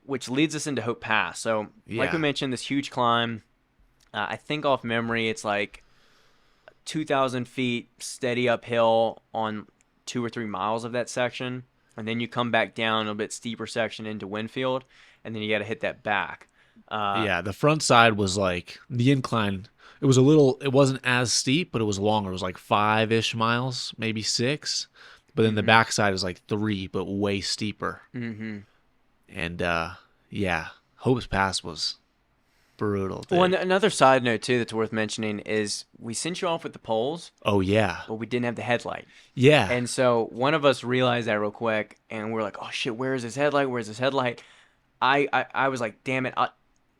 which leads us into Hope Pass. So, like we Yeah. mentioned, this huge climb. I think off memory, it's like 2,000 feet steady uphill on 2 or 3 miles of that section. And then you come back down a bit steeper section into Winfield, and then you got to hit that back. Yeah, the front side was like the incline. It wasn't as steep, but it was longer. It was like 5-ish miles, maybe 6. But then the back side is like 3, but way steeper. Mm-hmm. And yeah, Hope's Pass was brutal, Well, dude. and another side note, too, that's worth mentioning is we sent you off with the poles, Oh, yeah. but we didn't have the headlight. Yeah. And so one of us realized that real quick, and we're like, oh, shit, where's his headlight? Where's his headlight? I was like, damn it,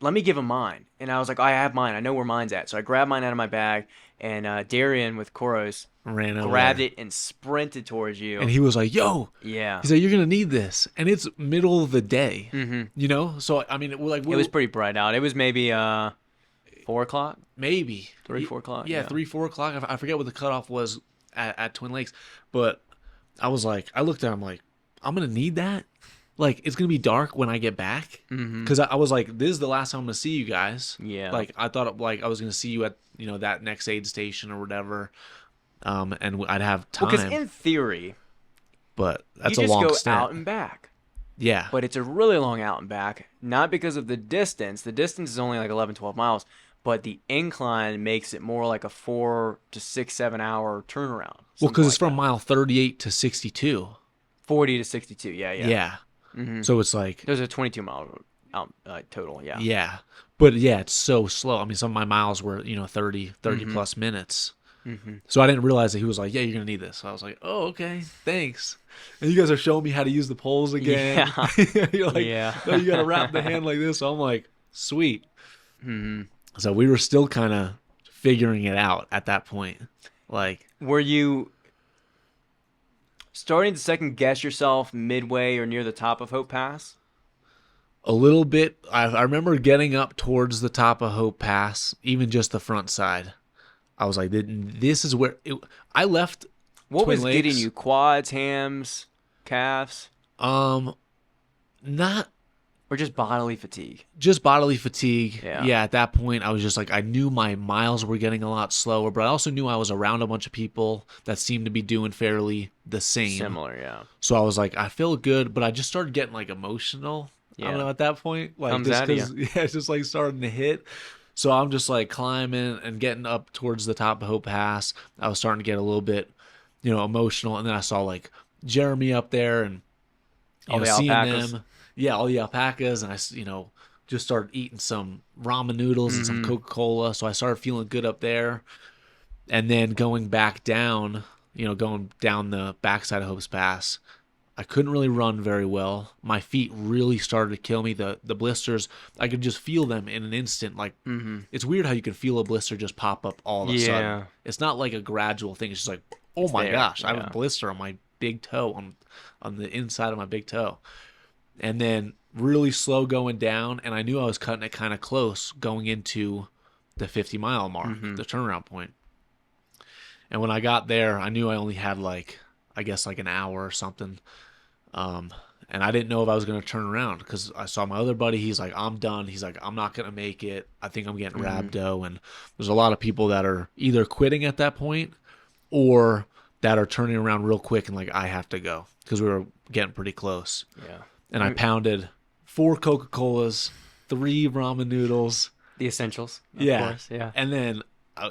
let me give him mine. And I was like, I have mine. I know where mine's at. So I grabbed mine out of my bag, and Darian with Koros Ran over grabbed there. it and sprinted towards you. And he was like, yo. Yeah. He's like, you're going to need this. And it's middle of the day, Mm-hmm. you know? So, I mean, It was pretty bright out. It was maybe 4 o'clock? maybe 3, 4 o'clock? Yeah, 3, 4 o'clock. I forget what the cutoff was at Twin Lakes, but I was like, I looked at him like, I'm gonna need that. Like, it's gonna be dark when I get back, because I was like, this is the last time I'm gonna see you guys. Yeah. Like, I thought like I was gonna see you at that next aid station or whatever, and I'd have time. Because in theory, but that's you a just long go stint. out and back. Yeah, But it's a really long out and back, not because of the distance. The distance is only like 11, 12 miles, but the incline makes it more like a 4 to 6, 7 hour turnaround. well, because it's something from like mile 38 to 62. that. 40 to 62. Yeah, yeah. Yeah. So it's like, There's a 22-mile out total. Yeah. yeah. But yeah, it's so slow. I mean, some of my miles were, 30 plus minutes. So I didn't realize that he was like, yeah, you're going to need this. So I was like, oh, okay, thanks. And you guys are showing me how to use the poles again. Yeah. You're like, Yeah. no, you got to wrap the hand like this. So I'm like, sweet. So we were still kind of figuring it out at that point. Like, Were you starting to second guess yourself midway or near the top of Hope Pass? a little bit. I remember getting up towards the top of Hope Pass, even just the front side. I was like, this is where I left. What Twin was Lakes. getting you? Quads, hams, calves, Not or just bodily fatigue? just bodily fatigue. Yeah. At that point, I was just like, I knew my miles were getting a lot slower, but I also knew I was around a bunch of people that seemed to be doing fairly the same. Similar, yeah. So I was like, I feel good, but I just started getting like emotional. I Yeah. don't know, at that point, like Comes just out of 'cause- yeah, it's just like starting to hit. So I'm just like climbing and getting up towards the top of Hope Pass. I was starting to get a little bit, emotional, and then I saw like Jeremy up there and All the seeing alpacas. them. Yeah, all the alpacas, and I just started eating some ramen noodles and some Coca-Cola. So I started feeling good up there, and then going back down, going down the backside of Hope's Pass. I couldn't really run very well. My feet really started to kill me. The blisters, I could just feel them in an instant. Like, it's weird how you can feel a blister just pop up all of a sudden. Yeah. It's not like a gradual thing. It's just like, oh my there, gosh, I have yeah. a blister on my big toe, on the inside of my big toe. And then really slow going down, and I knew I was cutting it kind of close going into the 50-mile mark, the turnaround point. And when I got there, I knew I only had I guess like an hour or something. And I didn't know if I was going to turn around because I saw my other buddy. He's like, I'm done. He's like, I'm not going to make it. I think I'm getting rhabdo. And there's a lot of people that are either quitting at that point or that are turning around real quick and like, I have to go because we were getting pretty close. Yeah. And I pounded 4 Coca-Colas, 3 ramen noodles. The essentials, of Yeah. course. Yeah. And then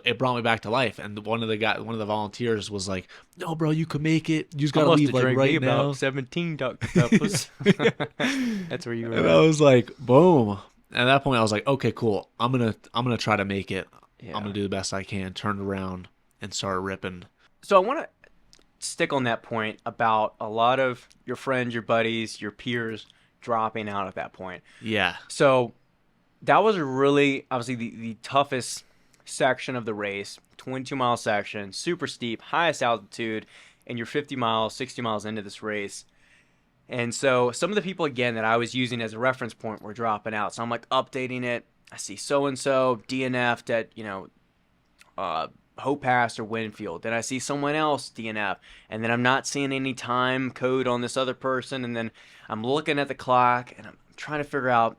it brought me back to life. And one of the volunteers was like, "No, bro, you can make it. You just gotta leave like right now." About 17 Dr. Peppers. That's where you were. And I was like, "Boom!" And at that point, I was like, "Okay, cool. I'm gonna try to make it. Yeah. I'm gonna do the best I can." Turned around and started ripping. So I want to stick on that point about a lot of your friends, your buddies, your peers dropping out at that point. Yeah, So that was really, obviously, the toughest section of the race, 22-mile section, super steep, highest altitude, and you're 50 miles, 60 miles into this race. And so some of the people, again, that I was using as a reference point were dropping out. So I'm like updating it. I see so-and-so DNF'd at, Hope Pass or Winfield. Then I see someone else DNF. And then I'm not seeing any time code on this other person. And then I'm looking at the clock and I'm trying to figure out,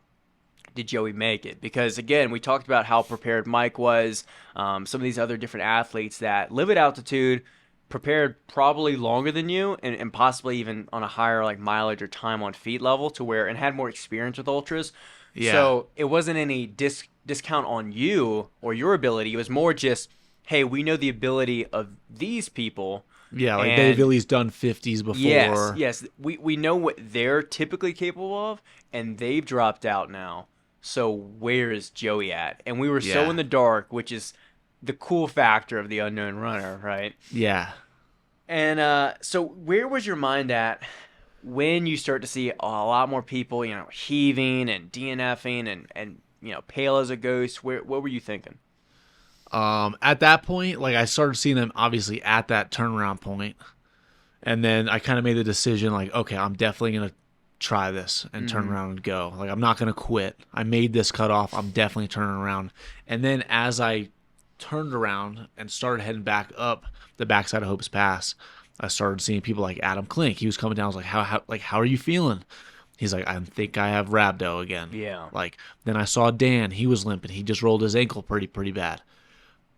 did Joey make it? Because again, we talked about how prepared Mike was. Some of these other different athletes that live at altitude prepared probably longer than you, and possibly even on a higher like mileage or time on feet level to where, and had more experience with ultras. Yeah. So it wasn't any discount on you or your ability. It was more just, hey, we know the ability of these people. Yeah, like and Dave Illy's done 50s before. yes, we know what they're typically capable of, and they've dropped out now. So where is Joey at? And we were so Yeah. in the dark, which is the cool factor of the unknown runner, right? Yeah. And so where was your mind at when you start to see a lot more people, heaving and DNFing and pale as a ghost? What were you thinking? At that point, like I started seeing them obviously at that turnaround point, and then I kind of made the decision like, okay, I'm definitely gonna try this and turn around and go. Like I'm not gonna quit. I made this cutoff. I'm definitely turning around. And then as I turned around and started heading back up the backside of Hope's Pass, I started seeing people like Adam Klink. He was coming down. I was like, how are you feeling? He's like, I think I have rhabdo again. Yeah. Like then I saw Dan. He was limping. He just rolled his ankle pretty bad.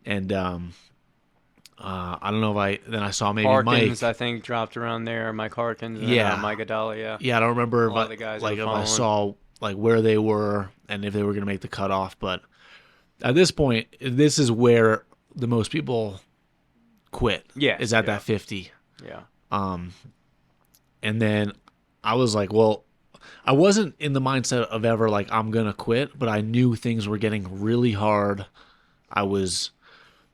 And I don't know if then I saw maybe Harkins, Mike. I think, dropped around there. Mike Harkins and Yeah. Mike Adalia. Yeah, I don't remember A lot of the guys that if were I following. saw like where they were and if they were going to make the cutoff. But at this point, this is where the most people quit. Yes, is at yeah. that 50. Yeah. And then I was like, well, I wasn't in the mindset of ever like I'm gonna quit, but I knew things were getting really hard.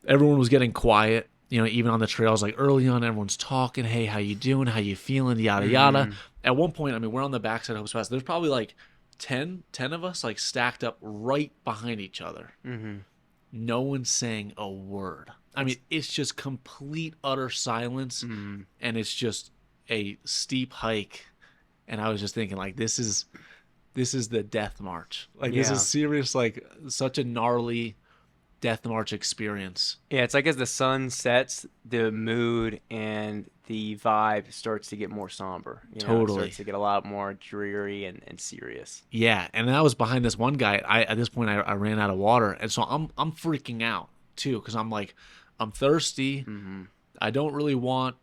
Everyone was getting quiet, even on the trails. Like early on, everyone's talking, hey, how you doing? How you feeling? Yada yada. At one point, I mean, we're on the backside of Hope's Pass. There's probably like 10 of us like stacked up right behind each other. Mm-hmm. No one's saying a word. I mean, it's just complete utter silence, and it's just a steep hike. And I was just thinking, like, this is the death march. Like, this Yeah. is serious, like, such a gnarly death march experience. Yeah, it's like as the sun sets, the mood and the vibe starts to get more somber. It Totally. starts to get a lot more dreary and serious. Yeah, and I was behind this one guy. At this point, I ran out of water, and so I'm freaking out too because I'm like, I'm thirsty. Mm-hmm. I don't really want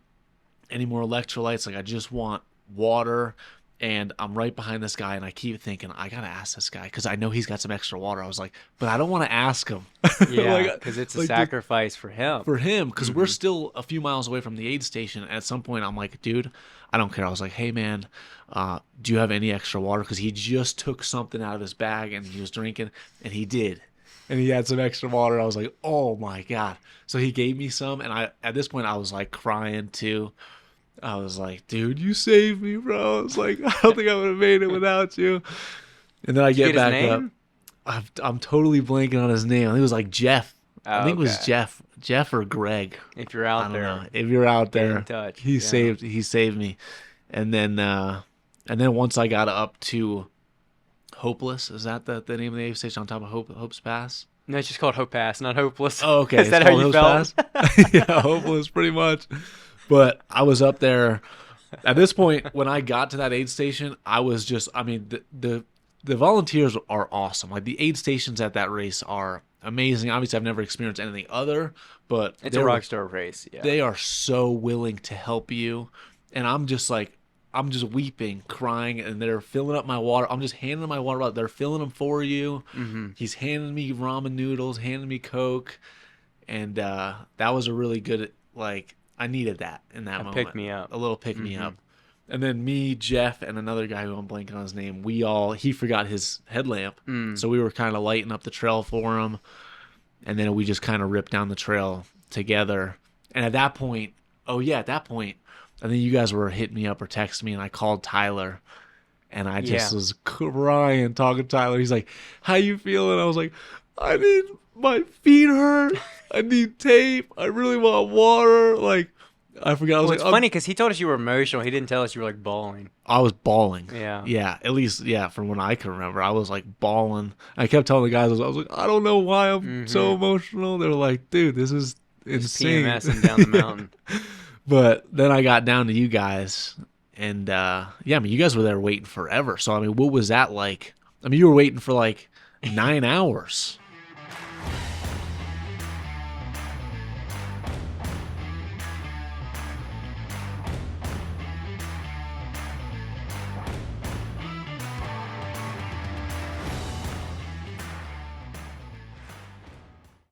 any more electrolytes. Like I just want water. And I'm right behind this guy, and I keep thinking, I gotta ask this guy because I know he's got some extra water. I was like, but I don't want to ask him. Yeah, because it's a like, sacrifice for him. Because we're still a few miles away from the aid station. And at some point, I'm like, dude, I don't care. I was like, hey man, do you have any extra water? Because he just took something out of his bag and he was drinking, and he did. And he had some extra water. I was like, oh my God. So he gave me some, and at this point, I was like crying too. I was like, dude, you saved me, bro. I was like, I don't think I would have made it without you. And then I get back up. I'm totally blanking on his name. I think it was like Jeff. I think it was Jeff or Greg. If you're out there, know. If you're out there, in touch. he saved me. And then once I got up to Hopeless, is that the name of the aid station on top of Hope's Pass? No, it's just called Hope Pass, not Hopeless. Oh, okay. Is that how you felt? Yeah, Hopeless, pretty much. But I was up there. At this point, when I got to that aid station, I was just, I mean, the volunteers are awesome. Like, the aid stations at that race are amazing. Obviously, I've never experienced anything other, but It's a rock star race, yeah. They are so willing to help you. And I'm just weeping, crying, and they're filling up my water. I'm just handing them my water bottle. They're filling them for you. Mm-hmm. He's handing me ramen noodles, handing me Coke. And that was a really good, like, I needed that in that moment. Pick me up. A little pick me up. And then me, Jeff, and another guy who I'm blanking on his name, he forgot his headlamp. So we were kind of lighting up the trail for him. And then we just kind of ripped down the trail together. And at that point, I think you guys were hitting me up or texting me, and I called Tyler. And I just was crying, talking to Tyler. He's like, how you feeling? I was like, my feet hurt. I need tape. I really want water. Like, I forgot. I was it's funny because he told us you were emotional. He didn't tell us you were like bawling. I was bawling. Yeah. Yeah. At least, from what I can remember, I was like bawling. I kept telling the guys, I was like, I don't know why I'm so emotional. They were like, dude, this is insane. PMSing down the mountain. But then I got down to you guys, And yeah, I mean, you guys were there waiting forever. So I mean, what was that like? I mean, you were waiting for like 9 hours.